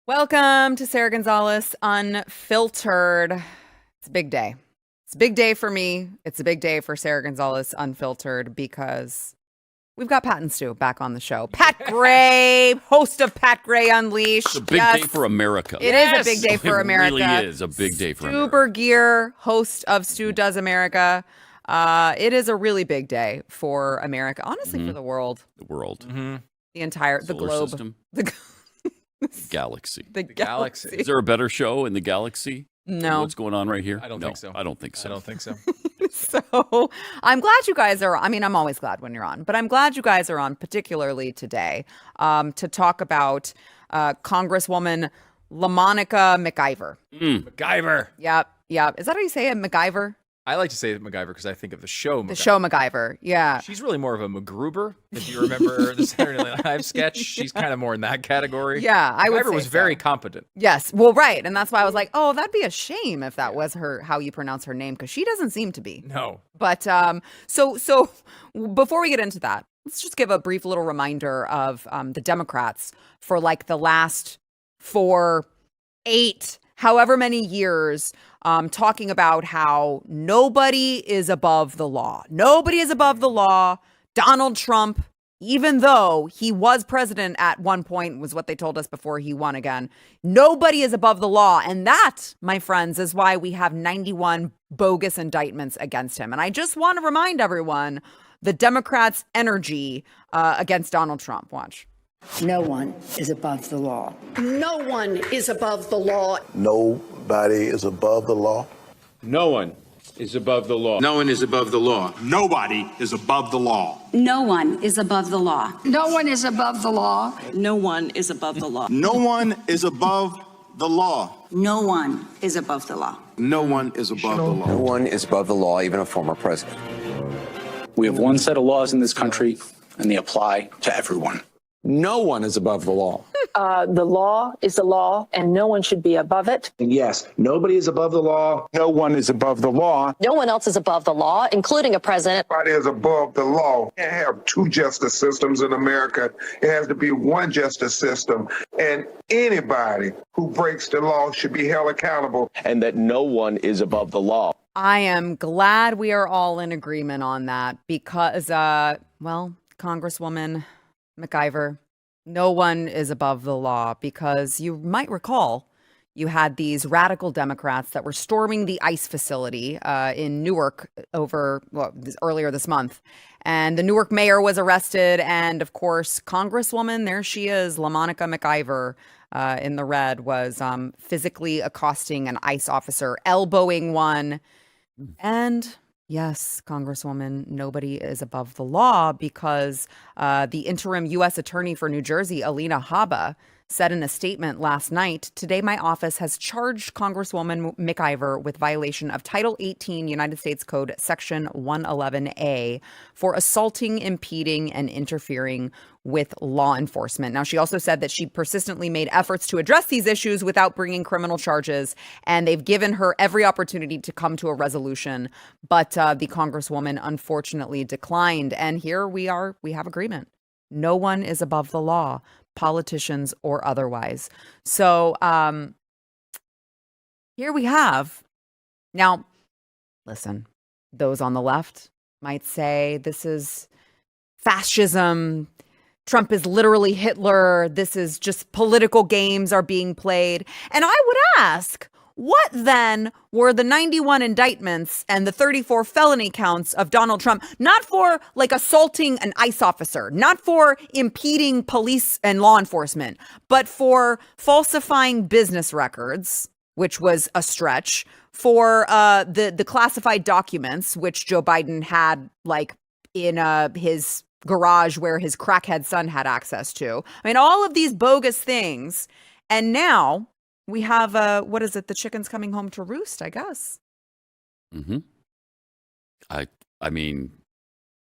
Welcome to Sara Gonzales Unfiltered. It's a big day. It's a big day for me. It's a big day for Sara Gonzales Unfiltered because we've got Pat and Stu back on the show. Pat Gray, host of Pat Gray Unleashed. It's a big day for America. It is a big day for America. It really is a big day for America. Stu Burguiere, host of Stu Does America. It is a really big day for America. Honestly, for the world. The world. The entire, the Solar globe. system. The galaxy. The galaxy. Is there a better show in the galaxy? No. What's going on right here? I don't think so. I don't think so. I don't think so. So I'm glad you guys are, I mean, I'm always glad when you're on, but I'm glad you guys are on, particularly today, to talk about Congresswoman LaMonica McIver. MacGyver. Yep. Is that how you say it, McIver? I like to say MacGyver because I think of the show MacGyver. The show MacGyver, yeah. She's really more of a MacGruber. If you remember the Saturday Night Live sketch, she's kind of more in that category. Yeah, I would say MacGyver was very competent. Yes, well, right, and that's why I was like, oh, that'd be a shame if that was her, how you pronounce her name, because she doesn't seem to be. No. But so before we get into that, let's just give a brief little reminder of the Democrats for like the last 4, 8, however many years, talking about how nobody is above the law. Nobody is above the law. Donald Trump, even though he was president at one point, was what they told us before he won again. Nobody is above the law. And that, my friends, is why we have 91 bogus indictments against him. And I just want to remind everyone the Democrats' energy against Donald Trump. Watch. No one is above the law. No one is above the law. Nobody is above the law. No one is above the law. No one is above the law. Nobody is above the law. No one is above the law. No one is above the law. No one is above the law. No one is above the law. No one is above the law. No one is above the law. No one is above the law, even a former president. We have one set of laws in this country, and they apply to everyone. No one is above the law. The law is the law, and no one should be above it. And yes, nobody is above the law. No one is above the law. No one else is above the law, including a president. Nobody is above the law. You can't have two justice systems in America. It has to be one justice system. And anybody who breaks the law should be held accountable. And that no one is above the law. I am glad we are all in agreement on that because, Congresswoman McIver, no one is above the law, because you might recall you had these radical Democrats that were storming the ICE facility in Newark earlier this month. And the Newark mayor was arrested. And of course, Congresswoman, there she is, LaMonica McIver in the red, was physically accosting an ICE officer, elbowing one. And yes, Congresswoman, nobody is above the law, because the interim U.S. Attorney for New Jersey, Alina Habba, said in a statement last night, "Today my office has charged Congresswoman McIver with violation of Title 18 United States Code Section 111A for assaulting, impeding, and interfering with law enforcement." Now, she also said that she persistently made efforts to address these issues without bringing criminal charges, and they've given her every opportunity to come to a resolution. But the Congresswoman unfortunately declined. And here we have agreement. No one is above the law, politicians or otherwise. So here we have. Now, listen, those on the left might say this is fascism. Trump is literally Hitler. This is just political games are being played. And I would ask, what then were the 91 indictments and the 34 felony counts of Donald Trump, not for like assaulting an ICE officer, not for impeding police and law enforcement, but for falsifying business records, which was a stretch, for the classified documents, which Joe Biden had like in his garage where his crackhead son had access to. I mean, all of these bogus things. And now we have, what is it? The chicken's coming home to roost, I guess. Mm-hmm. I mean,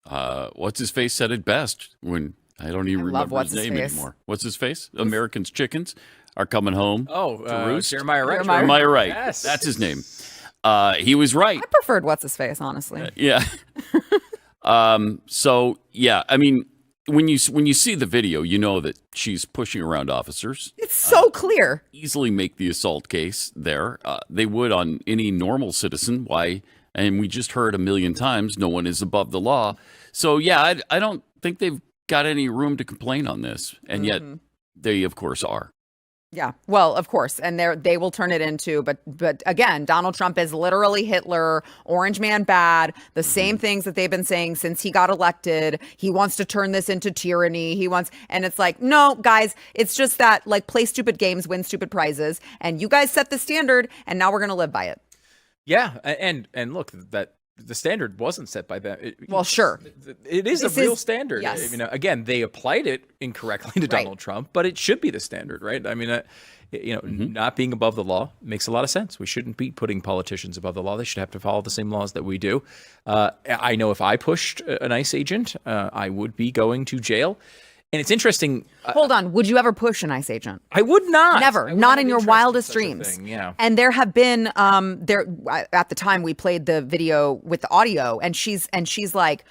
what's his face said it best when I don't even remember his name anymore. What's his face? Americans Chickens. are coming home. Oh, to roost. Jeremiah Wright. Jeremiah Wright. Yes. That's his name. He was right. I preferred what's his face, honestly. Yeah. So yeah, I mean, when you see the video, you know that she's pushing around officers. It's so clear. Easily make the assault case there. They would on any normal citizen. Why? And we just heard a million times, no one is above the law. So yeah, I don't think they've got any room to complain on this, and yet they, of course, are. Yeah, well, of course, and they will turn it into, but again, Donald Trump is literally Hitler, orange man bad, the same things that they've been saying since he got elected. He wants to turn this into tyranny. And it's like, no, guys, it's just that, like, play stupid games, win stupid prizes, and you guys set the standard, and now we're going to live by it. Yeah, and look, that the standard wasn't set by them. Well, sure. It is This a real is- standard. yes. You know, again, they applied it incorrectly to Donald Trump, but it should be the standard, right? I mean, not being above the law makes a lot of sense. We shouldn't be putting politicians above the law. They should have to follow the same laws that we do. I know if I pushed an ICE agent, I would be going to jail. And it's interesting. Hold on. Would you ever push an ICE agent? I would not. Never. Not in your wildest dreams. Yeah. And there have been there at the time we played the video with the audio, and she's like,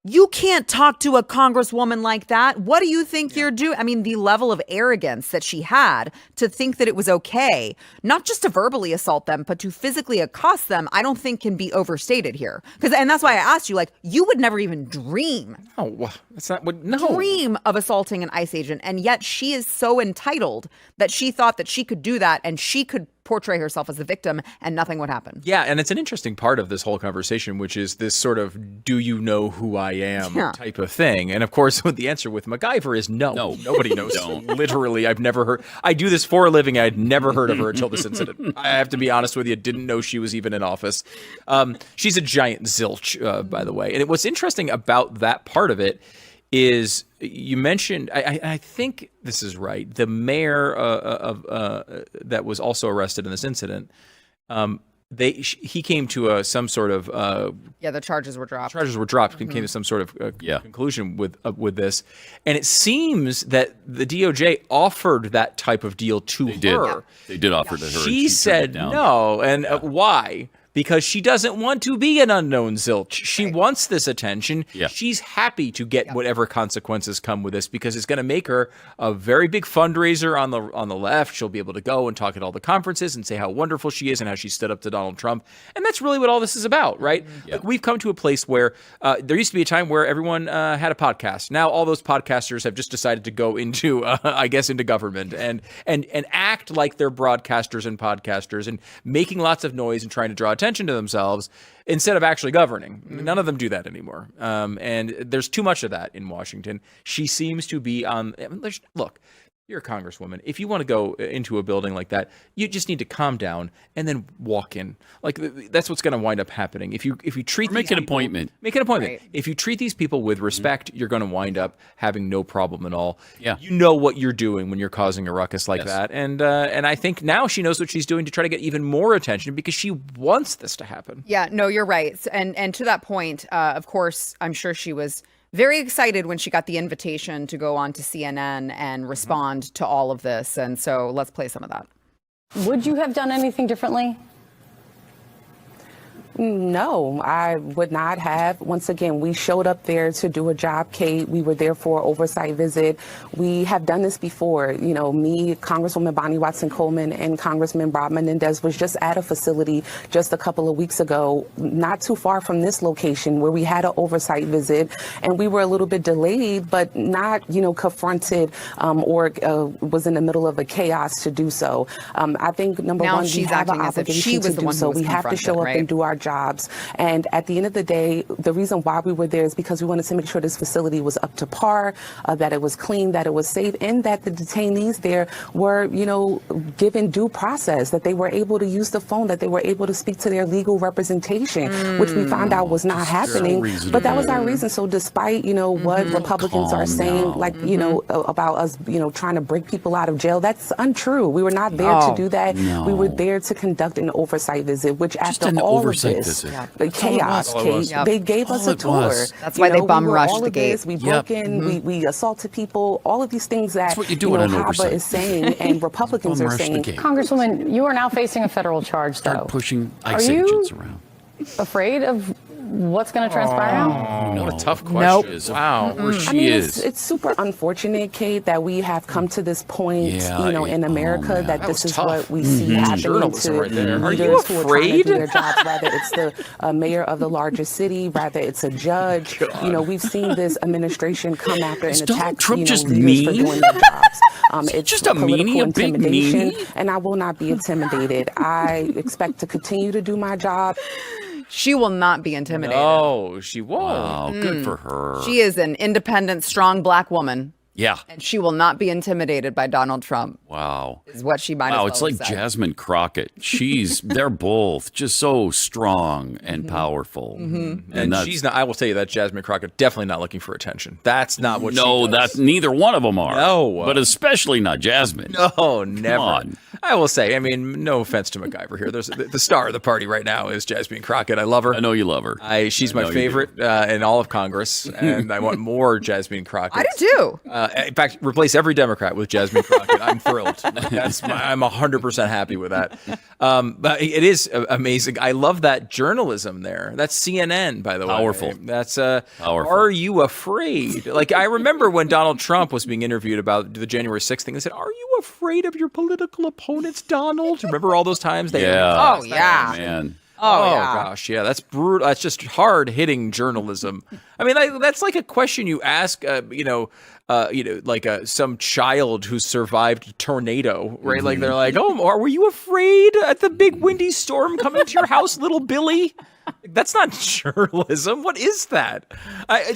you can't talk to a congresswoman like that. What do you think you're doing? I mean, the level of arrogance that she had to think that it was okay, not just to verbally assault them, but to physically accost them, I don't think can be overstated here. And that's why I asked you, like, you would never even dream. Oh, that's not what, no. Dream of assaulting an ICE agent. And yet she is so entitled that she thought that she could do that and she could portray herself as the victim and nothing would happen. Yeah, and it's an interesting part of this whole conversation, which is this sort of "do you know who I am" type of thing. And of course, the answer with McIver is no. Nobody knows. Literally, I've never heard. I do this for a living. I'd never heard of her until this incident. I have to be honest with you. Didn't know she was even in office. She's a giant zilch, by the way. And what's interesting about that part of it is you mentioned, I think this is right, the mayor that was also arrested in this incident, he came to some sort of the charges were dropped. And came to some sort of conclusion with this, and it seems that the DOJ offered that type of deal to her. Yeah. They did offer to her. She said no, and why? Because she doesn't want to be an unknown zilch. She wants this attention. Yeah. She's happy to get whatever consequences come with this because it's going to make her a very big fundraiser on the left. She'll be able to go and talk at all the conferences and say how wonderful she is and how she stood up to Donald Trump. And that's really what all this is about, right? Yeah. Like, we've come to a place where there used to be a time where everyone had a podcast. Now all those podcasters have just decided to go into, into government and act like they're broadcasters and podcasters and making lots of noise and trying to draw attention to themselves instead of actually governing. None of them do that anymore. And there's too much of that in Washington. She seems to be on. Look, you're a congresswoman. If you want to go into a building like that, you just need to calm down and then walk in. Like, that's what's going to wind up happening. If you treat make an appointment. Make an appointment. Right. If you treat these people with respect, you're going to wind up having no problem at all. Yeah. You know what you're doing when you're causing a ruckus like that. And I think now she knows what she's doing to try to get even more attention because she wants this to happen. Yeah, no, you're right. And to that point, of course, I'm sure she was very excited when she got the invitation to go on to CNN and respond to all of this. And so let's play some of that. Would you have done anything differently? No, I would not have. Once again, we showed up there to do a job, Kate. We were there for an oversight visit. We have done this before. You know, me, Congresswoman Bonnie Watson-Coleman, and Congressman Bob Menendez was just at a facility just a couple of weeks ago, not too far from this location, where we had an oversight visit, and we were a little bit delayed, but not, confronted or was in the middle of a chaos to do so. I think, number Now one, we she's have an acting as if she obligation was to the do one who so. was We have to show up confronted, and do our jobs. And at the end of the day, the reason why we were there is because we wanted to make sure this facility was up to par, that it was clean, that it was safe, and that the detainees there were, given due process, that they were able to use the phone, that they were able to speak to their legal representation, which we found out was not happening. But that was our reason. So despite, what Republicans are saying, about us, trying to break people out of jail, that's untrue. We were not there to do that. No. We were there to conduct an oversight visit, which Just after an all oversight of this. The chaos, Kate. They gave us a tour. That's why they bum rushed the gate. We broke in, we assaulted people, all of these things that HABA is saying and Republicans are saying. Congresswoman, you are now facing a federal charge, though. Start pushing ICE agents around. Afraid of what's going to transpire now? What a tough question. Nope. Wow. I mean, it's super unfortunate, Kate, that we have come to this point, in America, that this is what we see happening to leaders who are trying to do their jobs. Rather it's the mayor of the largest city, rather it's a judge. We've seen this administration come after and attack leaders for doing their jobs. It's just a political meanie, a big intimidation, meanie. and I will not be intimidated. I expect to continue to do my job. She will not be intimidated. No, she won't. Wow, good for her. She is an independent, strong black woman. Yeah. And she will not be intimidated by Donald Trump. Wow. Is what she might as well it's like have said. Jasmine Crockett. They're both just so strong and powerful. And she's not, I will tell you that Jasmine Crockett definitely not looking for attention. That's not what she does. that's neither one of them are. No. But especially not Jasmine. No, never. Come on. I will say, no offense to McIver here. There's the star of the party right now is Jasmine Crockett. I love her. I know you love her. She's my favorite in all of Congress, and I want more Jasmine Crockett. I do too. In fact, replace every Democrat with Jasmine Crockett. I'm thrilled. I'm 100% happy with that. But it is amazing. I love that journalism there. That's CNN, by the way. Powerful. That's powerful. Are you afraid? Like, I remember when Donald Trump was being interviewed about the January 6th thing. They said, "Are you afraid of your political opponents, Donald?" Remember all those times? Oh, yeah. Man. Oh gosh, yeah, that's brutal. That's just hard-hitting journalism. I mean, that's like a question you ask, like some child who survived a tornado, right? Like they're like, "Oh, were you afraid at the big windy storm coming to your house, little Billy?" That's not journalism. What is that?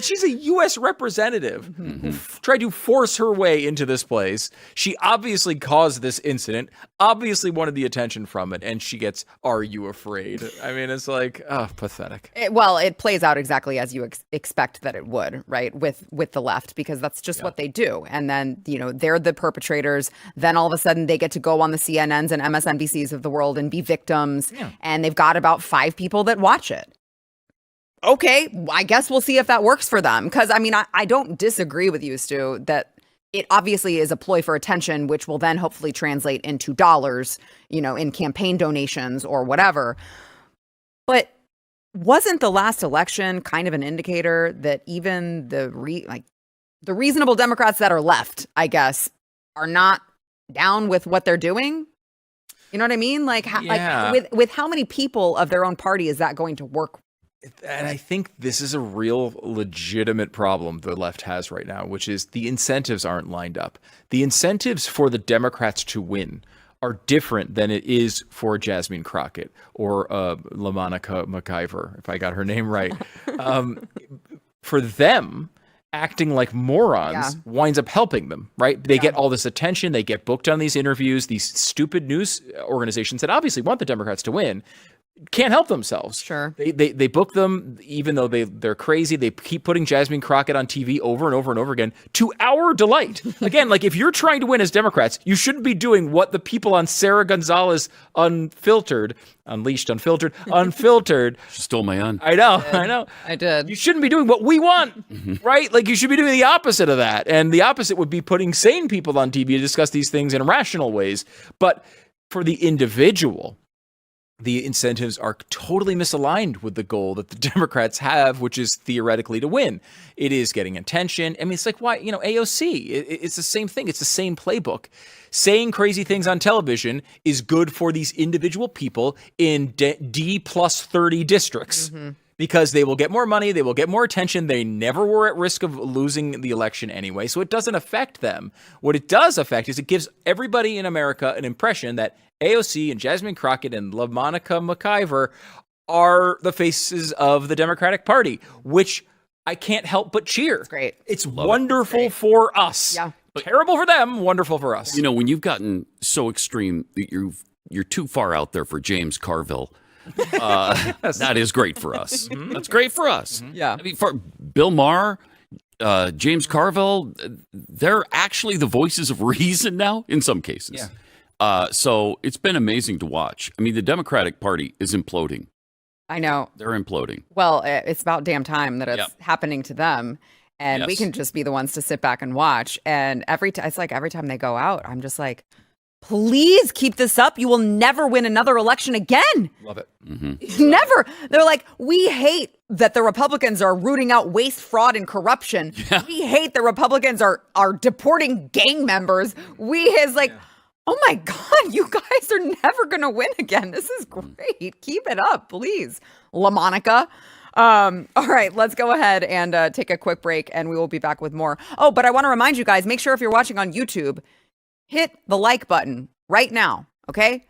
She's a U.S. representative who tried to force her way into this place. She obviously caused this incident, obviously wanted the attention from it, and she gets, "Are you afraid?" I mean, it's like, pathetic. It plays out exactly as you expect that it would, right? With the left, because that's just what they do. And then, they're the perpetrators. Then all of a sudden they get to go on the CNNs and MSNBCs of the world and be victims. Yeah. And they've got about 5 people that watch it. Okay, I guess we'll see if that works for them. Because, I don't disagree with you, Stu, that it obviously is a ploy for attention, which will then hopefully translate into dollars, in campaign donations or whatever. But wasn't the last election kind of an indicator that even the reasonable Democrats that are left, I guess, are not down with what they're doing? You know what I mean? Like with how many people of their own party is that going to work? And I think this is a real legitimate problem the left has right now, which is the incentives aren't lined up. The incentives for the Democrats to win are different than it is for Jasmine Crockett or LaMonica McIver, if I got her name right. For them, acting like morons winds up helping them, right? They get all this attention. They get booked on these interviews. These stupid news organizations that obviously want the Democrats to win can't help themselves. Sure. They book them, even though they're crazy. They keep putting Jasmine Crockett on TV over and over and over again to our delight. Again, like if you're trying to win as Democrats, you shouldn't be doing what the people on Sara Gonzales Unfiltered. Stole my un. I know. I did. You shouldn't be doing what we want, right? Like you should be doing the opposite of that. And the opposite would be putting sane people on TV to discuss these things in rational ways. But for the individual, the incentives are totally misaligned with the goal that the Democrats have, which is theoretically to win. It is getting attention. I mean, it's like, why, AOC, it's the same thing. It's the same playbook. Saying crazy things on television is good for these individual people in D+30 districts. Because they will get more money, they will get more attention. They never were at risk of losing the election anyway, so it doesn't affect them. What it does affect is it gives everybody in America an impression that AOC and Jasmine Crockett and LaMonica McIver are the faces of the Democratic Party, which I can't help but cheer. It's great. It's wonderful for us. Yeah. Terrible for them, wonderful for us. When you've gotten so extreme that you're too far out there for James Carville. That is great for us. That's great for us. Yeah. I mean, for Bill Maher, James Carville, they're actually the voices of reason now in some cases. Yeah. So it's been amazing to watch. I mean, the Democratic Party is imploding. I know. They're imploding. Well, it's about damn time that it's happening to them. And we can just be the ones to sit back and watch. And it's like every time they go out, I'm just like, please keep this up. You will never win another election again. Love it. Never. They're like, we hate that the Republicans are rooting out waste, fraud, and corruption. Yeah. We hate the Republicans are deporting gang members. Oh my God, you guys are never going to win again. This is great. Keep it up, please. LaMonica. All right, let's go ahead and take a quick break, and we will be back with more. Oh, but I want to remind you guys, make sure if you're watching on YouTube, hit the like button right now, okay?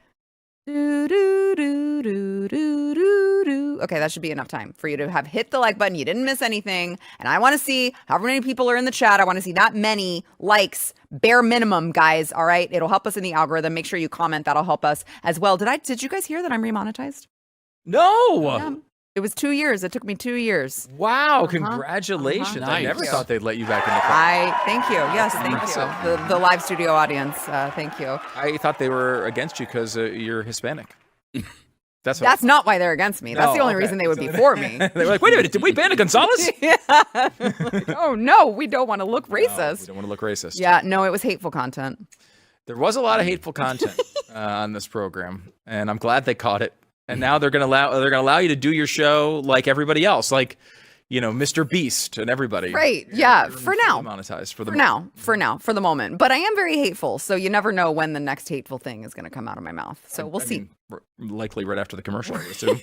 Okay, that should be enough time for you to have hit the like button. You didn't miss anything. And I want to see however many people are in the chat. I want to see that many likes, bare minimum, guys. All right, it'll help us in the algorithm. Make sure you comment. That'll help us as well. Did you guys hear that I'm remonetized? No. Yeah. It was 2 years. It took me 2 years. Wow, congratulations. Nice. I never thought they'd let you back in the club. Thank you. Yes, thank you. The live studio audience, thank you. I thought they were against you because you're Hispanic. That's not why they're against me. That's the only reason they would be for me. They were like, wait a minute, did we ban Gonzales? Like, oh, no, we don't want to look racist. No, we don't want to look racist. Yeah, no, it was hateful content. There was a lot of hateful content on this program, and I'm glad they caught it. And now they're gonna allow you to do your show like everybody else, like, you know, Mr. Beast and everybody. Right. Yeah. For now. Monetized for the moment. But I am very hateful, so you never know when the next hateful thing is going to come out of my mouth. So we'll see. Likely right after the commercial, I assume.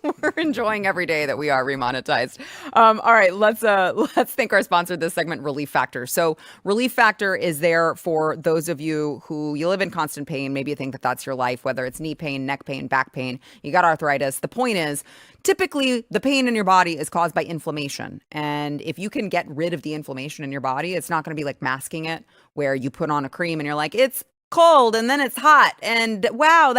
We're enjoying every day that we are remonetized. All right, let's thank our sponsor this segment, Relief Factor. So Relief Factor is there for those of you who you live in constant pain. Maybe you think that that's your life, whether it's knee pain, neck pain, back pain, you got arthritis. The point is, typically the pain in your body is caused by inflammation. And if you can get rid of the inflammation in your body, it's not going to be like masking it, where you put on a cream and you're like, it's cold and then it's hot and wow,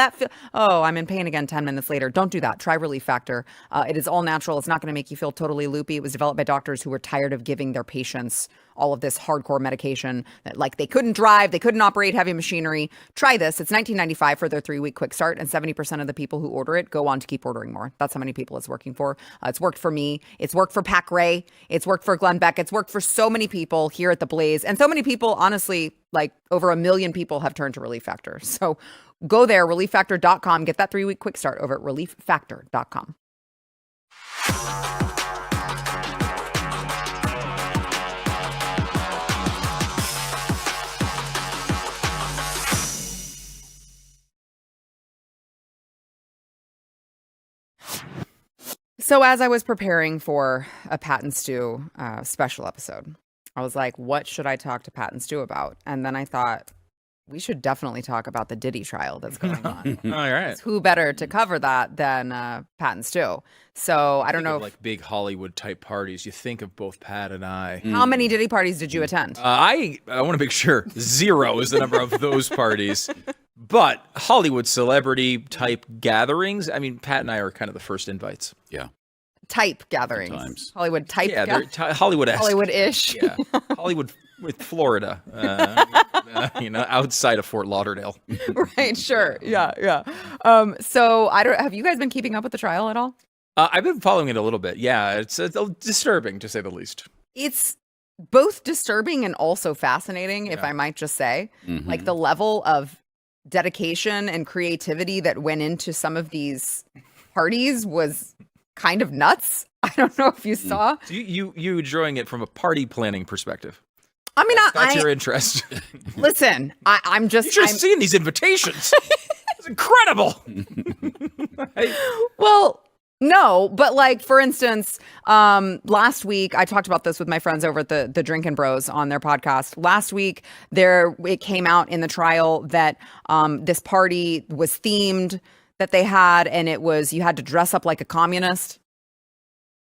I'm in pain again 10 minutes later. Don't do that. Try Relief Factor. It is all natural. It's not going to make you feel totally loopy. It was developed by doctors who were tired of giving their patients all of this hardcore medication that, like, they couldn't drive, they couldn't operate heavy machinery. Try this. It's $19.95 for their 3-week quick start, and 70% of the people who order it go on to keep ordering more. That's how many people it's working for. It's worked for me. It's worked for Pac Ray. It's worked for Glenn Beck. It's worked for so many people here at The Blaze. And so many people, honestly, like over 1 million people have turned to Relief Factor. So go there, relieffactor.com. Get that 3-week quick start over at relieffactor.com. So as I was preparing for a Pat and Stu special episode, I was like, what should I talk to Pat and Stu about? And then I thought, we should definitely talk about the Diddy trial that's going on. All right. Who better to cover that than Pat and Stu? So I don't know. Like big Hollywood type parties, you think of both Pat and I. How many Diddy parties did you attend? I want to make sure 0 is the number of those parties. But Hollywood celebrity type gatherings, I mean, Pat and I are kind of the first invites. Yeah. Type gatherings. Sometimes. Hollywood type. Yeah, they're Hollywood-esque. Hollywood-ish. Yeah. Hollywood with Florida, outside of Fort Lauderdale. Right, sure. Yeah. So have you guys been keeping up with the trial at all? I've been following it a little bit. Yeah, it's disturbing, to say the least. It's both disturbing and also fascinating, if I might just say. Mm-hmm. Like the level of dedication and creativity that went into some of these parties was kind of nuts. I don't know if you saw. So you enjoying it from a party planning perspective. I mean, that's your interest. Listen, I'm just. You should have seen these invitations. It's incredible. Well, no, but like, for instance, last week, I talked about this with my friends over at the Drinkin' Bros on their podcast. Last week, it came out in the trial that this party was themed that they had, and it was, you had to dress up like a communist.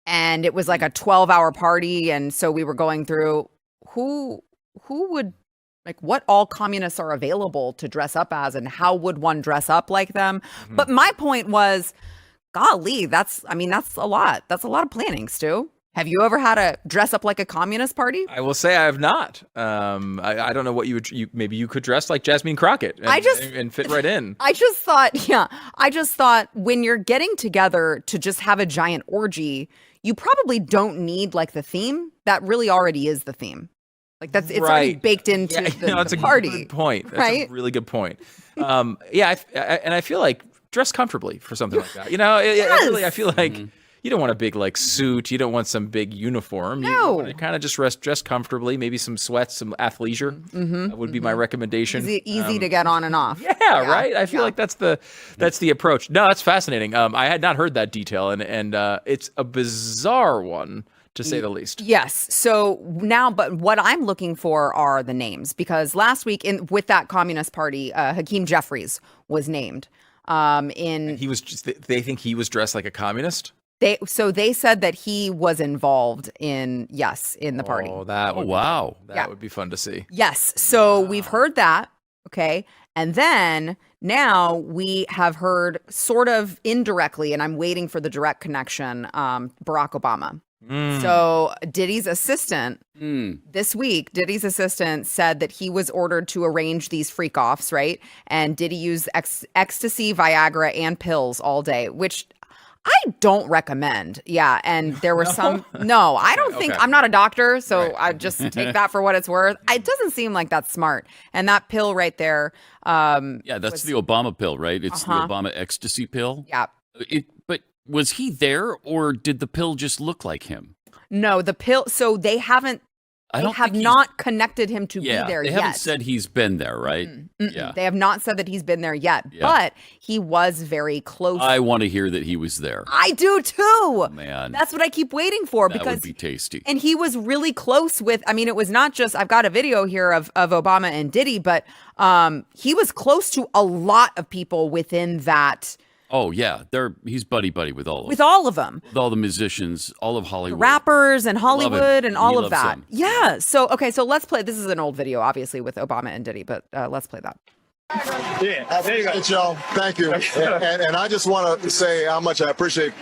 And it was like a 12-hour party. And so we were going through who would, like, what all communists are available to dress up as, and how would one dress up like them? Mm-hmm. But my point was, golly, that's a lot. That's a lot of planning, Stu. Have you ever had to dress up like a communist party? I will say I have not. I don't know what maybe you could dress like Jasmine Crockett and fit right in. I just thought when you're getting together to just have a giant orgy, you probably don't need like the theme. That really already is the theme. Like it's already baked into the party. That's a good point. That's right? a really good point. And I feel like dress comfortably for something like that. Really, I feel like you don't want a big like suit. You don't want some big uniform. No. You want to kind of just dress comfortably. Maybe some sweats, some athleisure would be my recommendation. Easy to get on and off. Yeah, right. I feel like that's the approach. No, that's fascinating. I had not heard that detail, and it's a bizarre one, to say the least. Yes. So now, but what I'm looking for are the names, because last week with that Communist Party, Hakeem Jeffries was named. He was they think he was dressed like a communist. They said that he was involved in the party. Oh, that would be fun to see. Yes. So we've heard that. Okay. And then now we have heard sort of indirectly, and I'm waiting for the direct connection, Barack Obama. So Diddy's assistant this week, Diddy's assistant said that he was ordered to arrange these freak offs, right? And Diddy used ecstasy, Viagra, and pills all day, which I don't recommend. Yeah. And there were I don't think, I'm not a doctor, so I just take that for what it's worth. It doesn't seem like that's smart. And that pill right there. That's the Obama pill, right? It's the Obama ecstasy pill. Yeah. But was he there, or did the pill just look like him? No, the pill. So they have not connected him to be there yet. They haven't said he's been there, right? Yeah. They have not said that he's been there yet, but he was very close. I want to hear that he was there. I do too. Oh, man. That's what I keep waiting for. That because would be tasty. And he was really close with, it was not just, I've got a video here of Obama and Diddy, but he was close to a lot of people within that. Oh, yeah. He's buddy-buddy with all of them. With all of them. With all the musicians, all of Hollywood. The rappers and Hollywood and all of that. Him. Yeah. So let's play. This is an old video, obviously, with Obama and Diddy, but let's play that. Yeah, there you go. Y'all. Thank you. And I just want to say how much I appreciate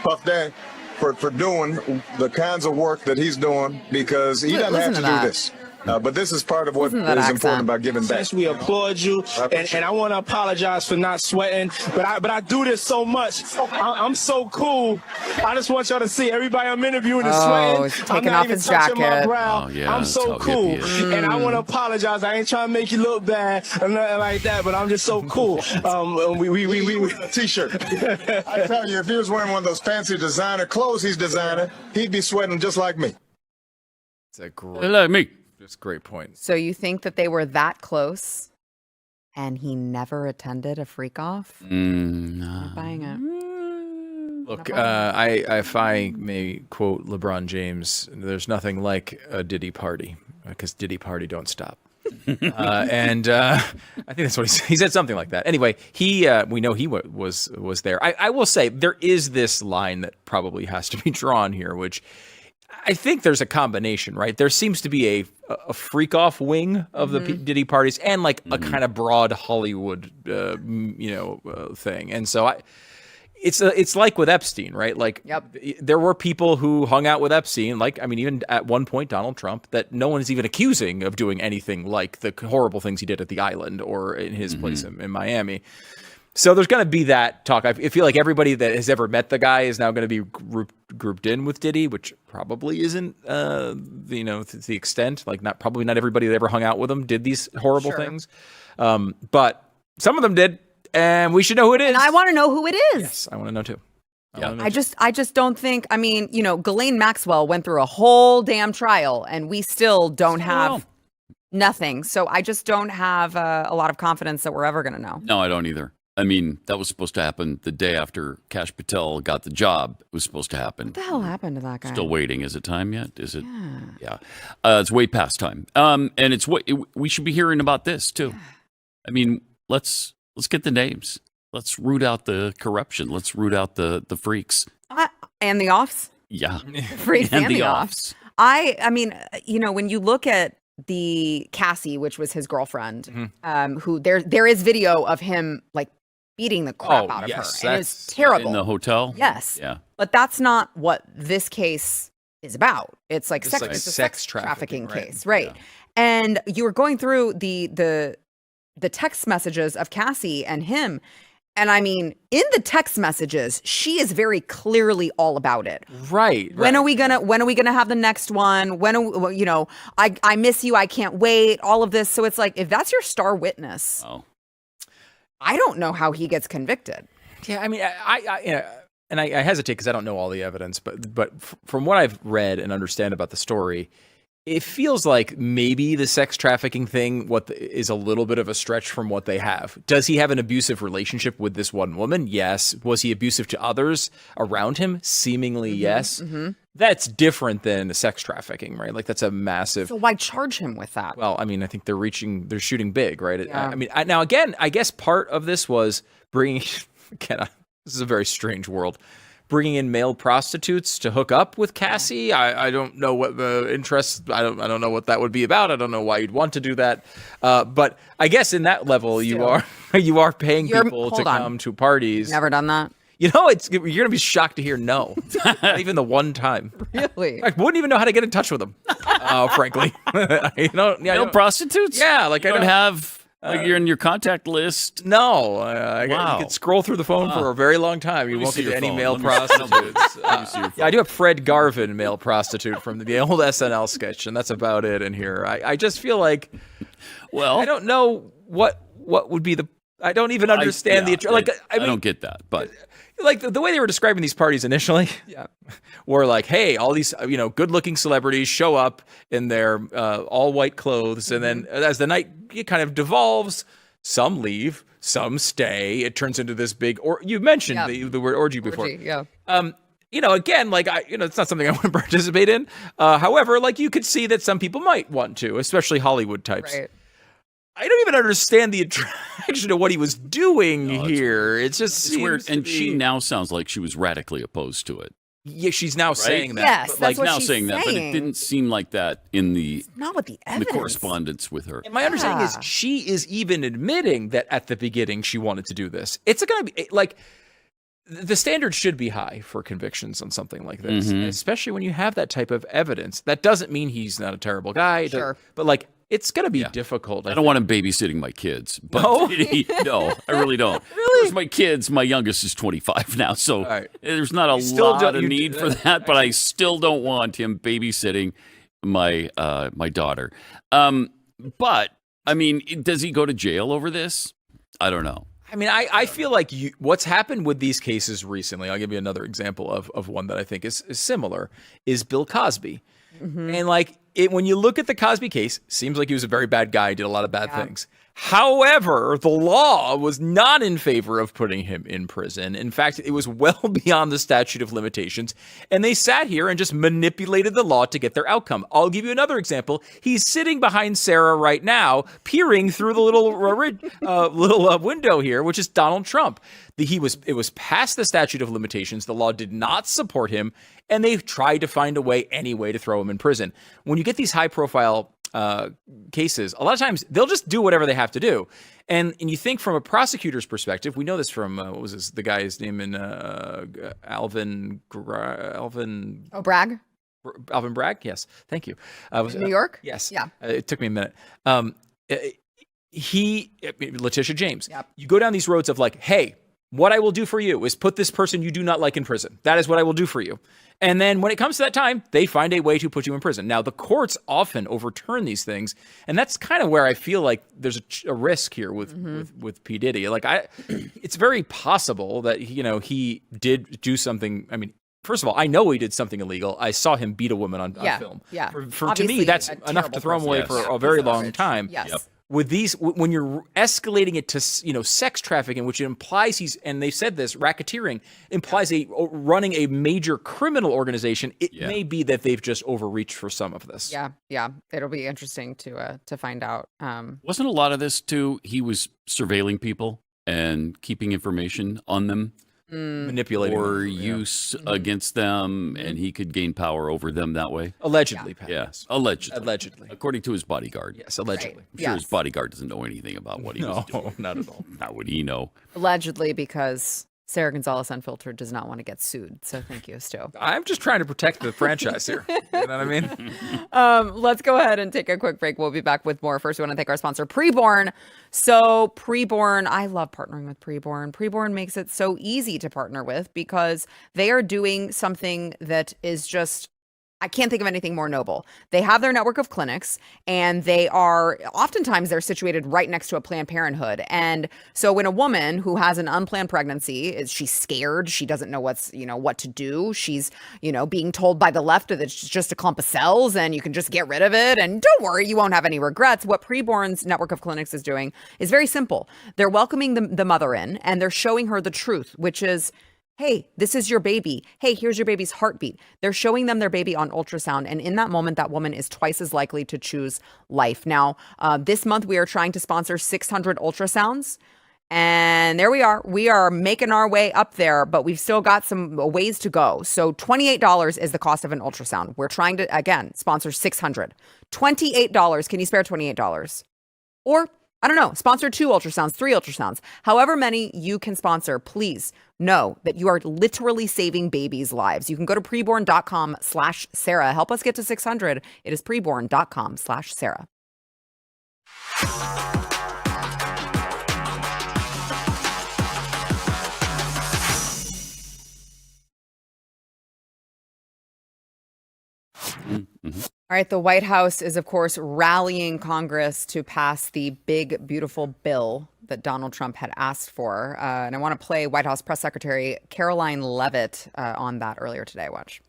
Puff Daddy for doing the kinds of work that he's doing, because he doesn't have to do this. But this is part of what is important about giving back. Yes, we applaud you, and I want to apologize for not sweating, but I do this so much. I'm so cool. I just want y'all to see everybody I'm interviewing is sweating. He's taking off his jacket. My brow. I'm so cool, and I want to apologize. I ain't trying to make you look bad or nothing like that, but I'm just so cool. We a t-shirt. I tell you, if he was wearing one of those fancy designer clothes he's designing, he'd be sweating just like me. It's a great. Like me. That's a great point. So you think that they were that close and he never attended a freak off? No. Not buying it. Look, if I may quote LeBron James, there's nothing like a Diddy party, because Diddy party don't stop. And I think that's what he said, something like that. Anyway, we know he was there. I will say there is this line that probably has to be drawn here, which I think there's a combination, right? There seems to be a freak off wing of the Diddy parties and like a kind of broad Hollywood, thing. And so it's like with Epstein, right? Like there were people who hung out with Epstein, even at one point Donald Trump, that no one is even accusing of doing anything like the horrible things he did at the island or in his place in Miami. So there's going to be that talk. I feel like everybody that has ever met the guy is now going to be grouped in with Diddy, which probably isn't, to the extent. Like, probably not everybody that ever hung out with him did these horrible things. But some of them did, and we should know who it is. And I want to know who it is. Yes, I want to know too. I just don't think. Ghislaine Maxwell went through a whole damn trial, and we still don't have nothing. So I just don't have a lot of confidence that we're ever going to know. No, I don't either. That was supposed to happen the day after Kash Patel got the job. It was supposed to happen. What the hell happened to that guy? Still waiting. Is it time yet? Is it? Yeah. It's way past time. And we should be hearing about this too. Let's get the names. Let's root out the corruption. Let's root out the freaks. And the offs? Yeah. Freaks and the offs. When you look at the Cassie, which was his girlfriend, who there is video of him like beating the crap out of her. And it was terrible. In the hotel? Yes. Yeah. But that's not what this case is about. It's like It's sex, like it's a sex sex trafficking, trafficking right? case, right? And you were going through the text messages of Cassie and him. And I mean, in the text messages, she is very clearly all about it. Right. When are we gonna have the next one? I miss you. I can't wait. All of this. So it's like, if that's your star witness, I don't know how he gets convicted. Yeah, I mean, I hesitate because I don't know all the evidence, but from what I've read and understand about the story, it feels like maybe the sex trafficking thing is a little bit of a stretch from what they have. Does he have an abusive relationship with this one woman? Yes. Was he abusive to others around him? Seemingly, yes. Mm-hmm. That's different than the sex trafficking, right? Like that's a massive. So why charge him with that? Well, I mean, I think they're shooting big, right? Yeah. I mean, now again, I guess part of this was bringing. Again, this is a very strange world. Bringing in male prostitutes to hook up with Cassie. I don't know what the interest. I don't know what that would be about. I don't know why you'd want to do that. But I guess in that level, you are paying people to come to parties. Never done that. You know, you're gonna be shocked to hear no, not even the one time. Really, I wouldn't even know how to get in touch with them. Frankly, male prostitutes. Yeah, like I don't have. Like you're in your contact list? No. You could scroll through the phone for a very long time. You won't get any male prostitutes. I do have Fred Garvin, male prostitute from the old SNL sketch, and that's about it in here. I just feel like, I don't know what would be the. I don't even understand I don't get that, but. Like the way they were describing these parties initially, were like, hey, all these good-looking celebrities show up in their all-white clothes, and then as the night kind of devolves, some leave, some stay. It turns into this big. Or you mentioned the word orgy before. Again, it's not something I want to participate in. However, you could see that some people might want to, especially Hollywood types. Right. I don't even understand the attraction to what he was doing here. It's just weird. And she now sounds like she was radically opposed to it. Yeah, she's now saying that. Yes, but that's what now she's saying that, but it didn't seem like that in the not with the evidence. The correspondence with her. And my understanding is she is even admitting that at the beginning she wanted to do this. It's going to be the standard should be high for convictions on something like this, especially when you have that type of evidence. That doesn't mean he's not a terrible guy, but it's going to be difficult. I don't want him babysitting my kids. But no, I really don't. Really? There's my kids. My youngest is 25 now, so there's not a lot of need for that. But I still don't want him babysitting my daughter. But I mean, does he go to jail over this? I don't know. I mean, I feel like what's happened with these cases recently, I'll give you another example of one that I think is similar, is Bill Cosby. Mm-hmm. And when you look at the Cosby case, seems like he was a very bad guy, did a lot of bad things. However, the law was not in favor of putting him in prison. In fact, it was well beyond the statute of limitations. And they sat here and just manipulated the law to get their outcome. I'll give you another example. He's sitting behind Sarah right now, peering through the little window here, which is Donald Trump. It was past the statute of limitations. The law did not support him. And they tried to find a way anyway to throw him in prison. When you get these high-profile cases, a lot of times they'll just do whatever they have to do. And you think from a prosecutor's perspective, we know this from, the guy's name in Alvin Bragg? Alvin Bragg? Yes. Thank you. New York? Yes. Yeah. It took me a minute. Letitia James. Yep. You go down these roads of hey, what I will do for you is put this person you do not like in prison. That is what I will do for you. And then when it comes to that time, they find a way to put you in prison. Now, the courts often overturn these things, and that's kind of where I feel like there's a risk here with P. Diddy. It's very possible that he did do something. I mean, first of all, I know he did something illegal. I saw him beat a woman on film. Yeah. To me, that's enough to throw him away for a very long time. Yes. Yep. With these, when you're escalating it to sex trafficking, which implies and they said this, racketeering implies running a major criminal organization. It may be that they've just overreached for some of this. Yeah. It'll be interesting to find out. Wasn't a lot of this too? He was surveilling people and keeping information on them. Manipulating or them, use against them, and he could gain power over them that way. Allegedly, Pat. Yes, allegedly. Allegedly. According to his bodyguard. Yes, allegedly. I'm sure his bodyguard doesn't know anything about what he was doing. No, not at all. How would he know? Allegedly, because Sara Gonzales Unfiltered does not want to get sued. So thank you, Stu. I'm just trying to protect the franchise here. You know what I mean? Let's go ahead and take a quick break. We'll be back with more. First, we want to thank our sponsor, Preborn. So Preborn, I love partnering with Preborn. Preborn makes it so easy to partner with because they are doing something that is just, I can't think of anything more noble. They have their network of clinics, and oftentimes they're situated right next to a Planned Parenthood. And so when a woman who has an unplanned pregnancy, she's scared, she doesn't know what to do. She's, being told by the left that it's just a clump of cells and you can just get rid of it. And don't worry, you won't have any regrets. What Preborn's network of clinics is doing is very simple. They're welcoming the mother in, and they're showing her the truth, which is, hey, this is your baby. Hey, here's your baby's heartbeat. They're showing them their baby on ultrasound. And in that moment, that woman is twice as likely to choose life. Now, this month, we are trying to sponsor 600 ultrasounds. And there we are. We are making our way up there, but we've still got some ways to go. So $28 is the cost of an ultrasound. We're trying to, again, sponsor 600. $28. Can you spare $28? Or, I don't know, sponsor 2 ultrasounds, 3 ultrasounds. However many you can sponsor, please know that you are literally saving babies' lives. You can go to preborn.com/Sarah. Help us get to 600. It is preborn.com/Sarah. Mm-hmm. All right, the White House is, of course, rallying Congress to pass the big, beautiful bill that Donald Trump had asked for. And I want to play White House Press Secretary Karoline Leavitt on that earlier today. Watch.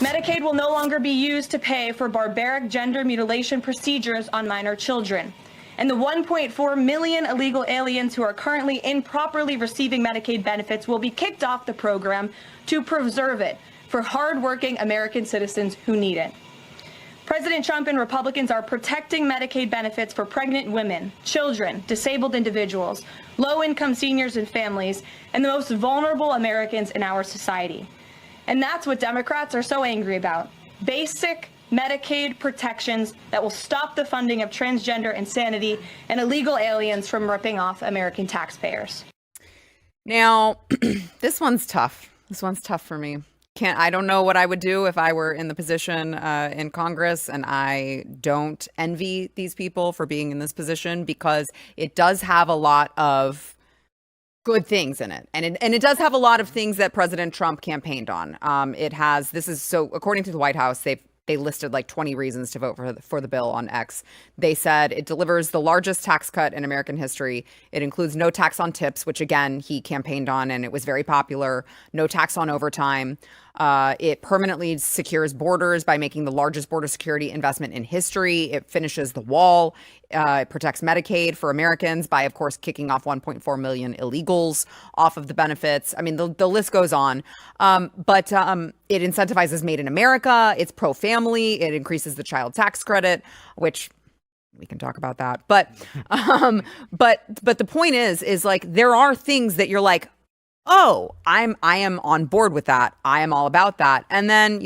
Medicaid will no longer be used to pay for barbaric gender mutilation procedures on minor children. And the 1.4 million illegal aliens who are currently improperly receiving Medicaid benefits will be kicked off the program to preserve it for hardworking American citizens who need it. President Trump and Republicans are protecting Medicaid benefits for pregnant women, children, disabled individuals, low-income seniors and families, and the most vulnerable Americans in our society. And that's what Democrats are so angry about. Basic Medicaid protections that will stop the funding of transgender insanity and illegal aliens from ripping off American taxpayers. Now, this one's tough. This one's tough for me. I don't know what I would do if I were in the position in Congress, and I don't envy these people for being in this position because it does have a lot of good things in it. And it does have a lot of things that President Trump campaigned on. According to the White House, they listed like 20 reasons to vote for the bill on X. They said it delivers the largest tax cut in American history. It includes no tax on tips, which again, he campaigned on and it was very popular. No tax on overtime. It permanently secures borders by making the largest border security investment in history. It finishes the wall. It protects Medicaid for Americans by, of course, kicking off 1.4 million illegals off of the benefits. I mean, the list goes on. But it incentivizes Made in America. It's pro-family. It increases the child tax credit, which we can talk about that. But the point is like there are things that you're like, oh, I am on board with that. I am all about that. And then,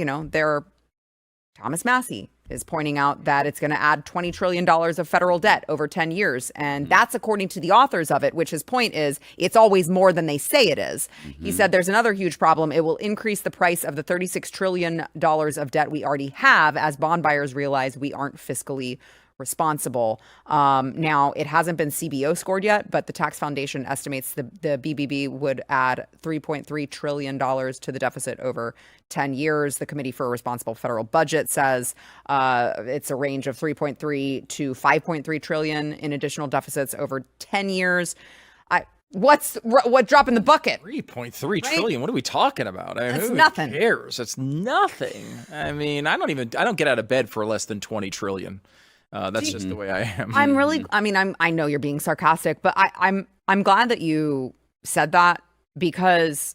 Thomas Massey is pointing out that it's going to add $20 trillion of federal debt over 10 years. And that's according to the authors of it, which his point is it's always more than they say it is. Mm-hmm. He said there's another huge problem. It will increase the price of the $36 trillion of debt we already have as bond buyers realize we aren't fiscally responsible. Now, it hasn't been CBO scored yet, but the Tax Foundation estimates the BBB would add $3.3 trillion to the deficit over 10 years. The Committee for a Responsible Federal Budget says it's a range of 3.3 to 5.3 trillion in additional deficits over 10 years. What drop in the bucket? 3.3 trillion. What are we talking about? That's nothing. Who cares? It's nothing. I mean, I don't get out of bed for less than 20 trillion. That's just the way I am. I know you're being sarcastic, but I'm glad that you said that because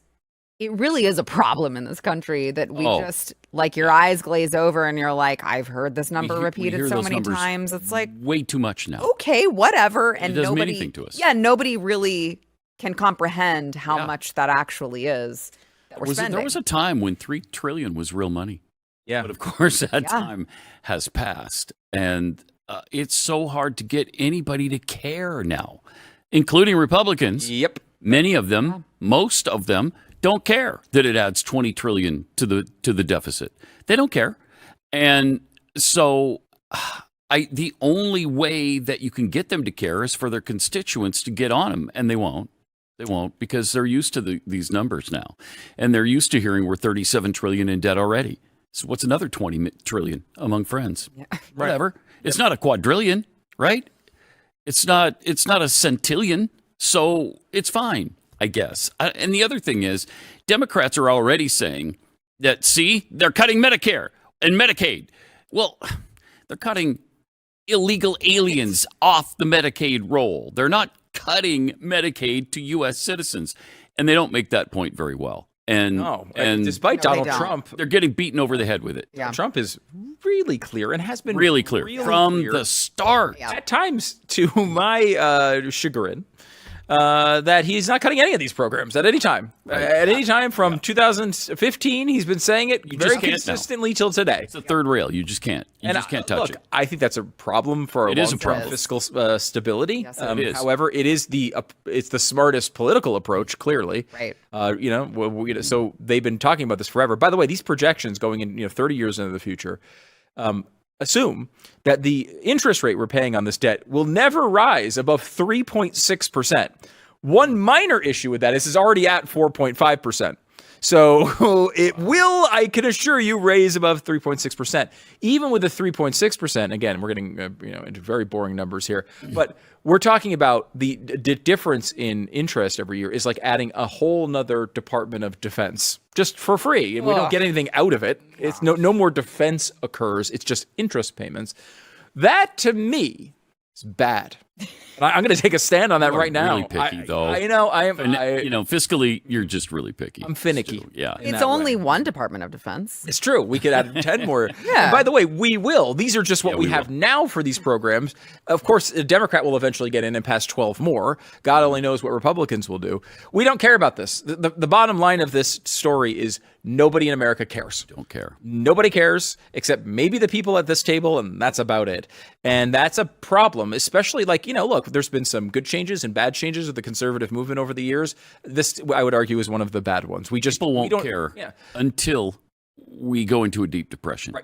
it really is a problem in this country that we just like your eyes glaze over and you're like, I've heard this number repeated so many times. It's like way too much now. Okay, whatever. And it doesn't mean anything to us. Yeah, nobody really can comprehend how much that actually is that we're spending. There was a time when $3 trillion was real money. Yeah. But of course that time has passed. And it's so hard to get anybody to care now, including Republicans. Yep. Many of them, most of them, don't care that it adds $20 trillion to the deficit. They don't care. And so the only way that you can get them to care is for their constituents to get on them, and they won't. They won't, because they're used to these numbers now, and they're used to hearing we're $37 trillion in debt already. So what's another $20 trillion among friends? Yeah. Whatever. It's not a quadrillion, right? It's not a centillion, so it's fine, I guess. And the other thing is, Democrats are already saying that, see, they're cutting Medicare and Medicaid. Well, they're cutting illegal aliens off the Medicaid roll. They're not cutting Medicaid to U.S. citizens, and they don't make that point very well. And despite Donald Trump, they're getting beaten over the head with it. Yeah. Trump is really clear and has been really clear from the start. Yeah. At times, to my chagrin, that he's not cutting any of these programs at any time. Right. At any time from 2015, he's been saying it very consistently till today. It's a third rail. You just can't. You just can't touch it. I think that's a problem for our long-term fiscal stability. Yes, it is. However, it's the smartest political approach, clearly. Right. So they've been talking about this forever. By the way, these projections going in 30 years into the future assume that the interest rate we're paying on this debt will never rise above 3.6%. One minor issue with that is it's already at 4.5%. So it will, I can assure you, raise above 3.6%. Even with the 3.6%, again, we're getting into very boring numbers here, but we're talking about the difference in interest every year is like adding a whole nother Department of Defense just for free. And we don't get anything out of it. It's no more defense occurs. It's just interest payments. That, to me, is bad. And I'm going to take a stand on that right now. Really picky, though. I know. I am. Fiscally, you're just really picky. I'm finicky. Yeah. It's only one Department of Defense. It's true. We could add 10 more. Yeah. And by the way, we will. These are just what we have now for these programs. Of course, a Democrat will eventually get in and pass 12 more. God only knows what Republicans will do. We don't care about this. The bottom line of this story is nobody in America cares. Don't care. Nobody cares except maybe the people at this table, and that's about it. And that's a problem, especially look, there's been some good changes and bad changes of the conservative movement over the years. This, I would argue, is one of the bad ones. People won't care until we go into a deep depression. Right.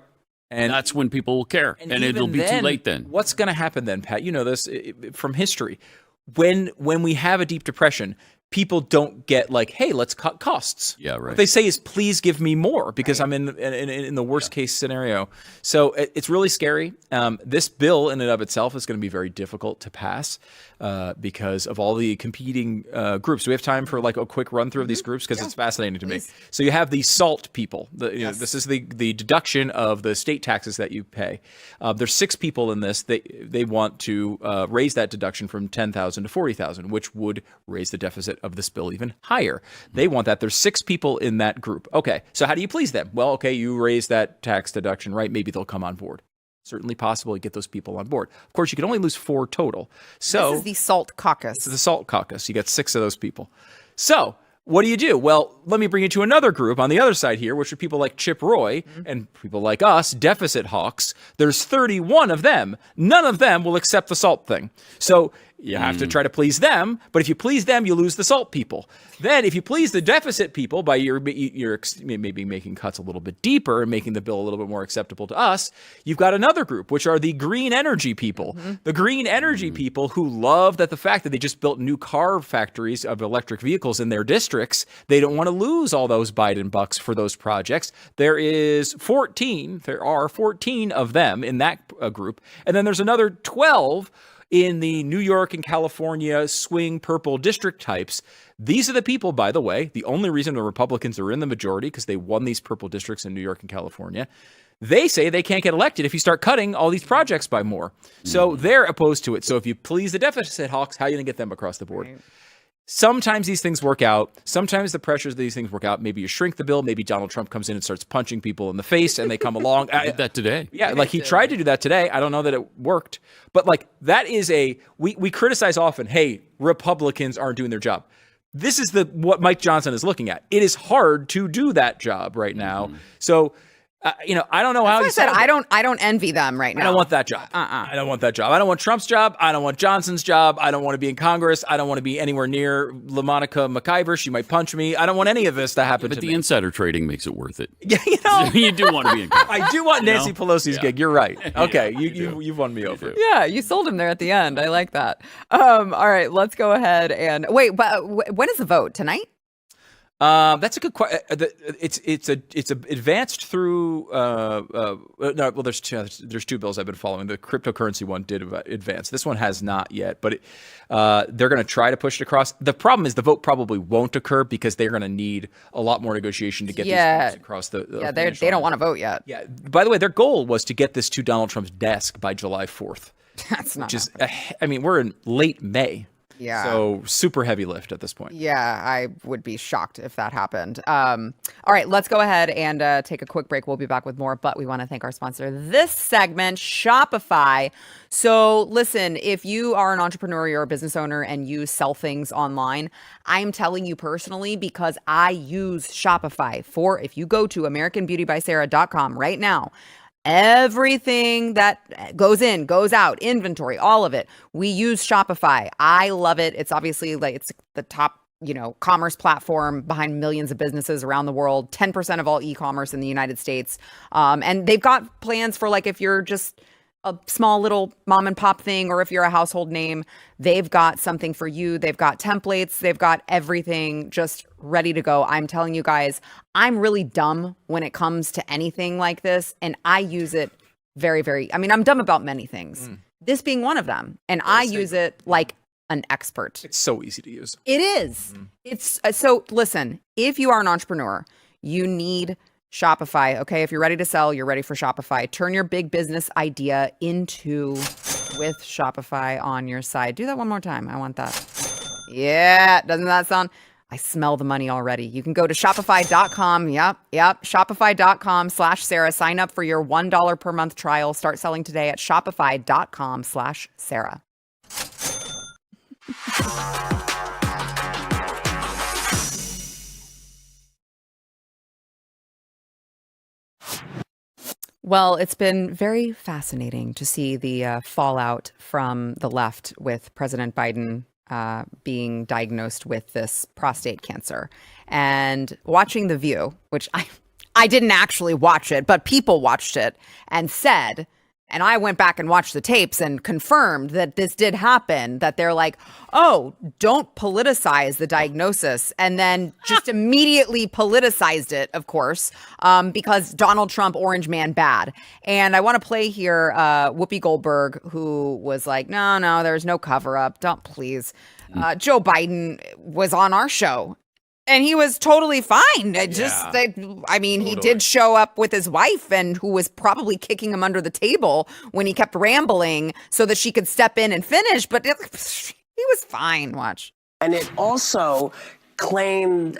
And that's when people will care. And it'll be too late then. What's going to happen then, Pat? You know this from history. When we have a deep depression, people don't get like, hey, let's cut costs. Yeah, right. What they say is, please give me more because I'm in the worst case scenario. So it's really scary. This bill in and of itself is going to be very difficult to pass because of all the competing groups. Do we have time for like a quick run through of these groups? Because it's fascinating to me. So you have the SALT people. This is the deduction of the state taxes that you pay. There's 6 people in this. They want to raise that deduction from $10,000 to $40,000, which would raise the deficit of this bill even higher. They want that. There's 6 people in that group. Okay, so how do you please them? Well, okay, you raise that tax deduction, right? Maybe they'll come on board. Certainly possible to get those people on board. Of course, you can only lose 4 total. So this is the SALT caucus. This is the SALT caucus. You got 6 of those people. So what do? Well, let me bring you to another group on the other side here, which are people like Chip Roy and people like us, deficit hawks. There's 31 of them. None of them will accept the SALT thing. So you have to try to please them, but if you please them, you lose the SALT people. Then if you please the deficit people by you're maybe making cuts a little bit deeper and making the bill a little bit more acceptable to us, you've got another group, which are the green energy people. The green energy people who love the fact that they just built new car factories of electric vehicles in their districts. They don't want to lose all those Biden bucks for those projects. There are 14 of them in that group. And then there's another 12 in the New York and California swing purple district types. These are the people, by the way, the only reason the Republicans are in the majority because they won these purple districts in New York and California. They say they can't get elected if you start cutting all these projects by more. So they're opposed to it. So if you please the deficit hawks, how are you going to get them across the board? Right. Sometimes these things work out. Sometimes the pressures of these things work out. Maybe you shrink the bill. Maybe Donald Trump comes in and starts punching people in the face and they come along. I did that today. Yeah, like he tried to do that today. I don't know that it worked. But like that is we criticize often, hey, Republicans aren't doing their job. This is what Mike Johnson is looking at. It is hard to do that job right now. So I don't know how I said I don't envy them right now. I don't want that job. I don't want that job. I don't want Trump's job. I don't want Johnson's job. I don't want to be in Congress. I don't want to be anywhere near LaMonica McIver. She might punch me. I don't want any of this to happen to me. But the insider trading makes it worth it. Yeah, you do want to be in Congress. I do want Nancy Pelosi's gig. You're right. Okay, you've won me over. Yeah, you sold him there at the end. I like that. All right, let's go ahead and wait. But when is the vote tonight? That's a good question. It's advanced through. There's two bills I've been following. The cryptocurrency one did advance. This one has not yet, but they're going to try to push it across. The problem is the vote probably won't occur because they're going to need a lot more negotiation to get these votes across the. They don't want to vote yet. Yeah. By the way, their goal was to get this to Donald Trump's desk by July 4th. That's not. We're in late May. Yeah. So super heavy lift at this point. Yeah, I would be shocked if that happened. All right, let's go ahead and take a quick break. We'll be back with more, but we want to thank our sponsor this segment, Shopify. So listen, if you are an entrepreneur, you're a business owner, and you sell things online, I'm telling you personally because I use Shopify if you go to AmericanBeautyBySarah.com right now, everything that goes in, goes out, inventory, all of it. We use Shopify. I love it. It's obviously it's the top, commerce platform behind millions of businesses around the world, 10% of all e-commerce in the United States. And they've got plans for if you're just a small little mom and pop thing, or if you're a household name, they've got something for you. They've got templates. They've got everything just ready to go. I'm telling you guys, I'm really dumb when it comes to anything like this. And I use it very, very, I'm dumb about many things, this being one of them. And I use it like an expert. It's so easy to use. It is. It's so listen, if you are an entrepreneur, you need Shopify. Okay. If you're ready to sell, you're ready for Shopify. Turn your big business idea with Shopify on your side. Do that one more time. I want that. Yeah. Doesn't that sound? I smell the money already. You can go to Shopify.com. Yep. Shopify.com/Sarah. Sign up for your $1 per month trial. Start selling today at Shopify.com/Sarah. Well, it's been very fascinating to see the fallout from the left with President Biden being diagnosed with this prostate cancer. And watching The View, which I didn't actually watch it, but people watched it and said, and I went back and watched the tapes and confirmed that this did happen, that they're like, oh, don't politicize the diagnosis. And then just immediately politicized it, of course, because Donald Trump, orange man, bad. And I want to play here Whoopi Goldberg, who was like, no, there's no cover up. Don't, please. Joe Biden was on our show. And he was totally fine. He did show up with his wife, and who was probably kicking him under the table when he kept rambling so that she could step in and finish. But he was fine. Watch. And it also claimed,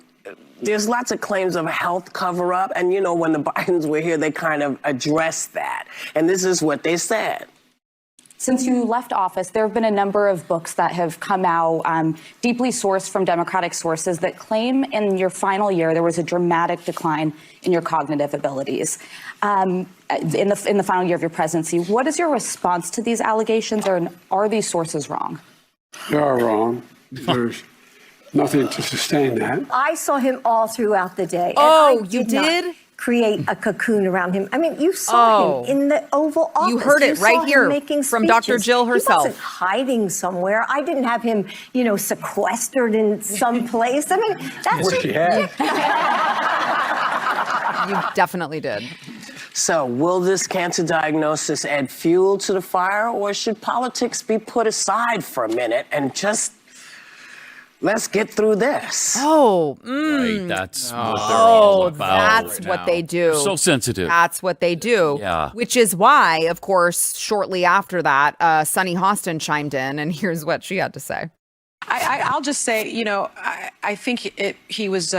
there's lots of claims of health cover up. And, when the Bidens were here, they kind of addressed that. And this is what they said. Since you left office, there have been a number of books that have come out, deeply sourced from Democratic sources, that claim in your final year there was a dramatic decline in your cognitive abilities. In the final year of your presidency, what is your response to these allegations, or are these sources wrong? They are wrong. There's nothing to sustain that. I saw him all throughout the day. Oh, you did? Create a cocoon around him. You saw him in the Oval Office. You heard it right here from Dr. Jill herself. He wasn't hiding somewhere. I didn't have him, sequestered in some place. That's what she had. You definitely did. So will this cancer diagnosis add fuel to the fire, or should politics be put aside for a minute and just let's get through this? Right, that's what they're all about. That's what they do. So sensitive. That's what they do. Yeah. Which is why, of course, shortly after that, Sunny Hostin chimed in, and here's what she had to say. I'll just say, I think he was,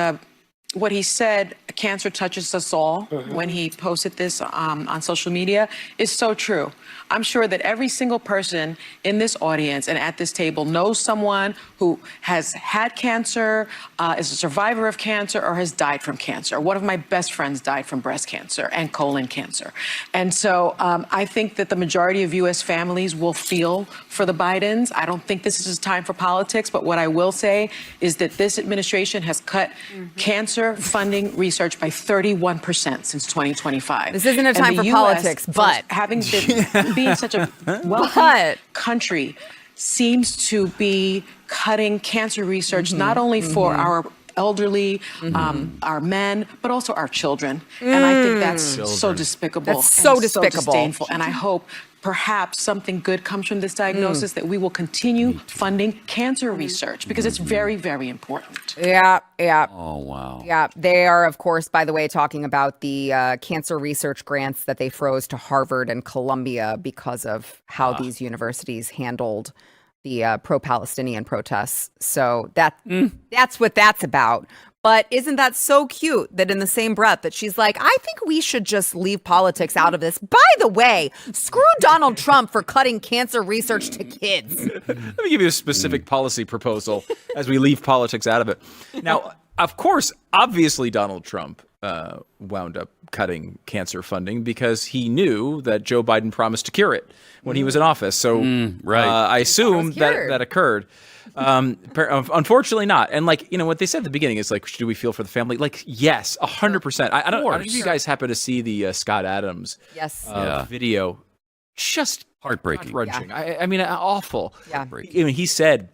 what he said cancer touches us all when he posted this on social media is so true. I'm sure that every single person in this audience and at this table knows someone who has had cancer, is a survivor of cancer, or has died from cancer. One of my best friends died from breast cancer and colon cancer. And so I think that the majority of U.S. families will feel for the Bidens. I don't think this is a time for politics, but what I will say is that this administration has cut cancer funding research by 31% since 2025. This isn't a time for politics, but having been being such a wealthy country seems to be cutting cancer research not only for our elderly, our men, but also our children. And I think that's so despicable. That's so despicable. So disdainful. And I hope perhaps something good comes from this diagnosis, that we will continue funding cancer research because it's very, very important. Yeah. Oh, wow. Yeah, they are, of course, by the way, talking about the cancer research grants that they froze to Harvard and Columbia because of how these universities handled the pro-Palestinian protests. So that's what that's about. But isn't that so cute that in the same breath that she's like, I think we should just leave politics out of this. By the way, screw Donald Trump for cutting cancer research to kids. Let me give you a specific policy proposal as we leave politics out of it. Now, of course, obviously Donald Trump wound up cutting cancer funding because he knew that Joe Biden promised to cure it when he was in office. So I assume that occurred. Unfortunately not. And like, what they said at the beginning is like, do we feel for the family? Like, yes, 100%. I don't know if you guys happen to see the Scott Adams video. Just heartbreaking. Gut-wrenching. I mean, awful. Yeah. I mean, he said,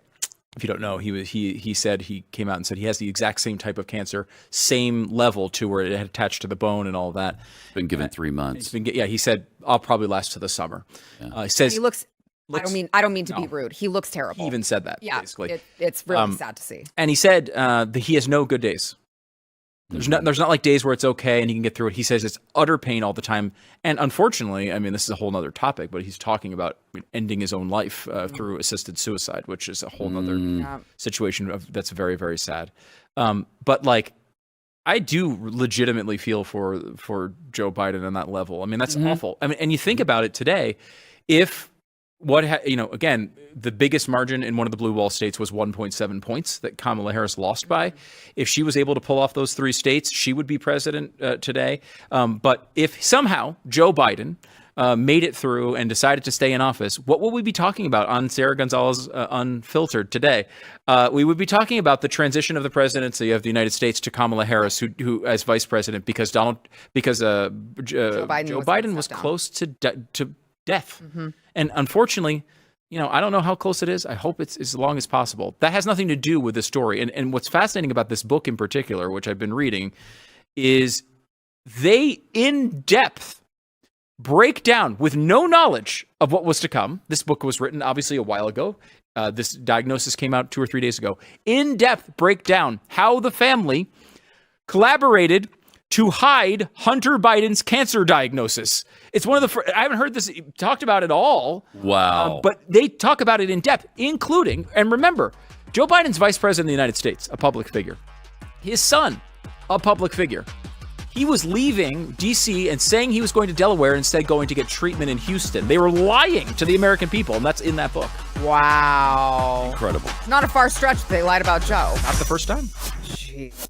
if you don't know, he said he came out and said he has the exact same type of cancer, same level to where it had attached to the bone and all that. Been given 3 months. He said, I'll probably last to the summer. He says he looks I don't mean to be rude. He looks terrible. He even said that. Yeah, basically. It's really sad to see. And he said that he has no good days. There's not like days where it's okay and he can get through it. He says it's utter pain all the time. And unfortunately, I mean, this is a whole nother topic, but he's talking about ending his own life through assisted suicide, which is a whole nother situation that's very, very sad. But like, I do legitimately feel for Joe Biden on that level. I mean, that's awful. I mean, and you think about it today, if again, the biggest margin in one of the blue wall states was 1.7 points that Kamala Harris lost by. If she was able to pull off those 3 states, she would be president today. But if somehow Joe Biden made it through and decided to stay in office, what will we be talking about on Sara Gonzales Unfiltered today? We would be talking about the transition of the presidency of the United States to Kamala Harris, who as vice president, because Joe Biden was close to death. And unfortunately, I don't know how close it is. I hope it's as long as possible. That has nothing to do with this story. And what's fascinating about this book in particular, which I've been reading, is they in depth break down with no knowledge of what was to come. This book was written obviously a while ago. This diagnosis came out 2 or 3 days ago. In depth break down how the family collaborated to hide Hunter Biden's cancer diagnosis. It's one of the I haven't heard this talked about at all. Wow. But they talk about it in depth, including, and remember, Joe Biden's vice president of the United States, a public figure. His son, a public figure. He was leaving D.C. and saying he was going to Delaware, instead going to get treatment in Houston. They were lying to the American people, and that's in that book. Wow. Incredible. Not a far stretch. They lied about Joe. Not the first time. Jeez.